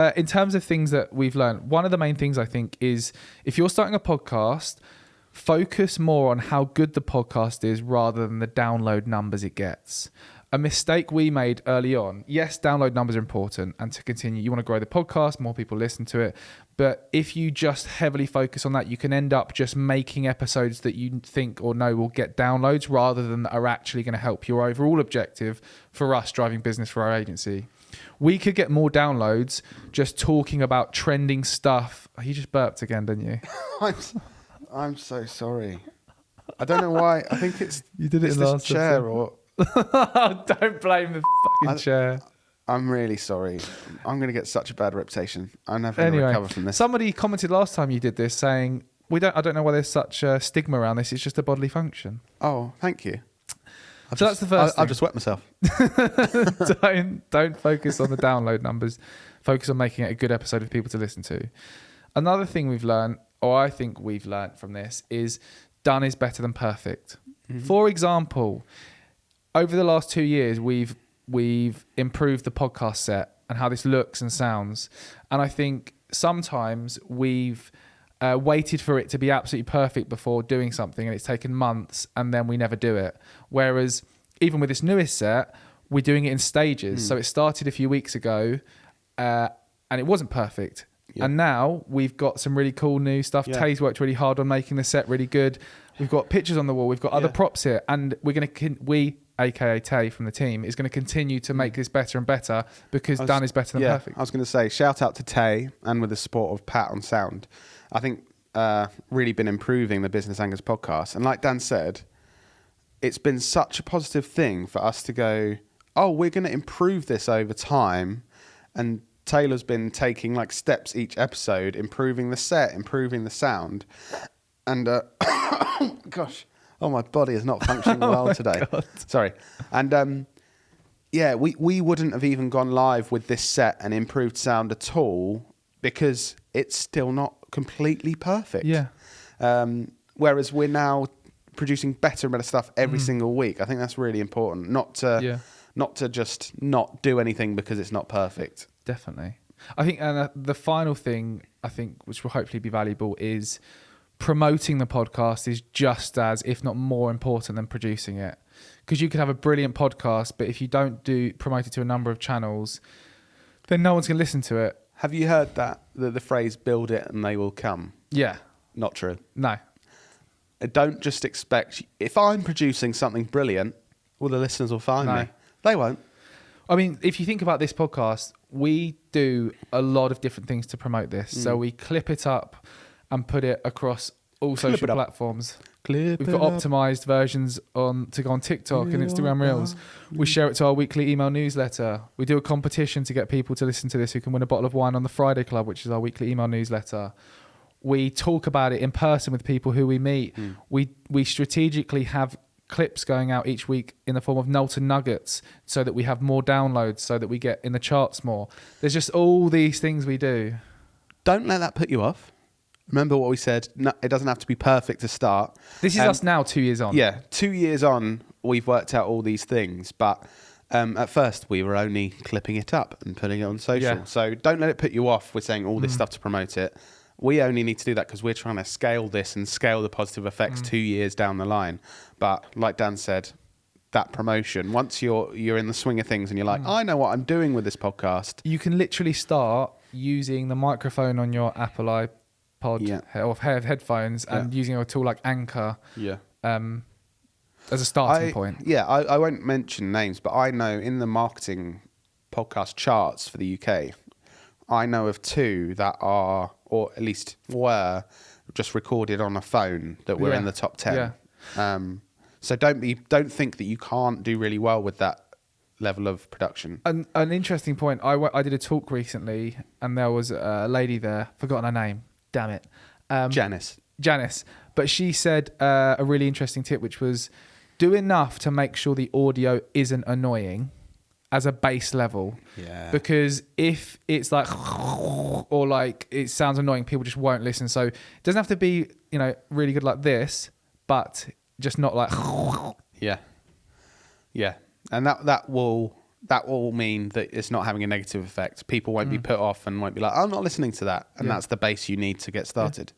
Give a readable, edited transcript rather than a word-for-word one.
In terms of things that we've learned, one of the main things I think is if you're starting a podcast, focus more on how good the podcast is rather than the download numbers it gets. A mistake we made early on, yes, download numbers are important, and to continue, you want to grow the podcast, more people listen to it. But if you just heavily focus on that, you can end up just making episodes that you think or know will get downloads rather than that are actually going to help your overall objective for us driving business for our agency. We could get more downloads just talking about trending stuff. Oh, you just burped again, didn't you? I'm so sorry. I don't know why. I think it's you did it in this last chair episode. or... Don't blame the fucking chair. I'm really sorry. I'm going to get such a bad reputation. I'm never going to recover from this. Somebody commented last time you did this saying, I don't know why there's such a stigma around this. It's just a bodily function. Oh, thank you. That's the first thing. I've just wet myself. Don't focus on the download numbers. Focus on making it a good episode for people to listen to. Another thing we've learned, or I think we've learned from this, is done is better than perfect. Mm-hmm. For example, over the last 2 years, we've improved the podcast set and how this looks and sounds. And I think sometimes we've waited for it to be absolutely perfect before doing something, and it's taken months, and then we never do it. Whereas even with this newest set, we're doing it in stages. So it started a few weeks ago, and it wasn't perfect. Yeah. And now we've got some really cool new stuff. Yeah. Tay's worked really hard on making the set really good. We've got pictures on the wall. We've got other props here, and we're going to aka Tay from the team, is going to continue to make this better and better because done is better than perfect. I was going to say, shout out to Tay, and with the support of Pat on sound, I think really been improving the Business Anchors podcast. And like Dan said, it's been such a positive thing for us to go, oh, we're going to improve this over time. And Taylor's been taking like steps each episode, improving the set, improving the sound. And gosh, my body is not functioning well today. God. Sorry. And we wouldn't have even gone live with this set and improved sound at all because it's still not completely perfect. Yeah. Whereas we're now producing better and better stuff every single week. I think that's really important. Not to just not do anything because it's not perfect. Definitely. I think the final thing I think which will hopefully be valuable is promoting the podcast is just as, if not more important than producing it. Because you could have a brilliant podcast, but if you don't promote it to a number of channels, then no one's going to listen to it. Have you heard the phrase, build it and they will come? Yeah. Not true. No. Don't just expect, if I'm producing something brilliant, well, the listeners will find me. They won't. I mean, if you think about this podcast, we do a lot of different things to promote this. So we clip it up and put it across all social platforms. We've got optimized versions to go on TikTok and Instagram Reels. We share it to our weekly email newsletter. We do a competition to get people to listen to this who can win a bottle of wine on the Friday Club, which is our weekly email newsletter. We talk about it in person with people who we meet. We strategically have clips going out each week in the form of Knowlton Nuggets so that we have more downloads, so that we get in the charts more. There's just all these things we do. Don't let that put you off. Remember what we said, no, it doesn't have to be perfect to start. This is us now 2 years on. Yeah, 2 years on, we've worked out all these things. But at first, we were only clipping it up and putting it on social. Yeah. So don't let it put you off with saying all this stuff to promote it. We only need to do that because we're trying to scale this and scale the positive effects 2 years down the line. But like Dan said, that promotion, once you're in the swing of things and you're like, I know what I'm doing with this podcast. You can literally start using the microphone on your Apple iPod or headphones and using a tool like Anchor as a starting point. Yeah, I won't mention names, but I know in the marketing podcast charts for the UK, I know of two that are, or at least were, just recorded on a phone that were in the top 10. Yeah. So don't think that you can't do really well with that level of production. An interesting point. I did a talk recently, and there was a lady there. Forgotten her name. Damn it. Janice. But she said a really interesting tip, which was do enough to make sure the audio isn't annoying as a base level. Yeah. Because if it's like, or like it sounds annoying, people just won't listen. So it doesn't have to be, really good like this, but just not like. Yeah. Yeah. And that will that will mean that it's not having a negative effect. People won't be put off and won't be like, I'm not listening to that. And Yeah. that's the base you need to get started.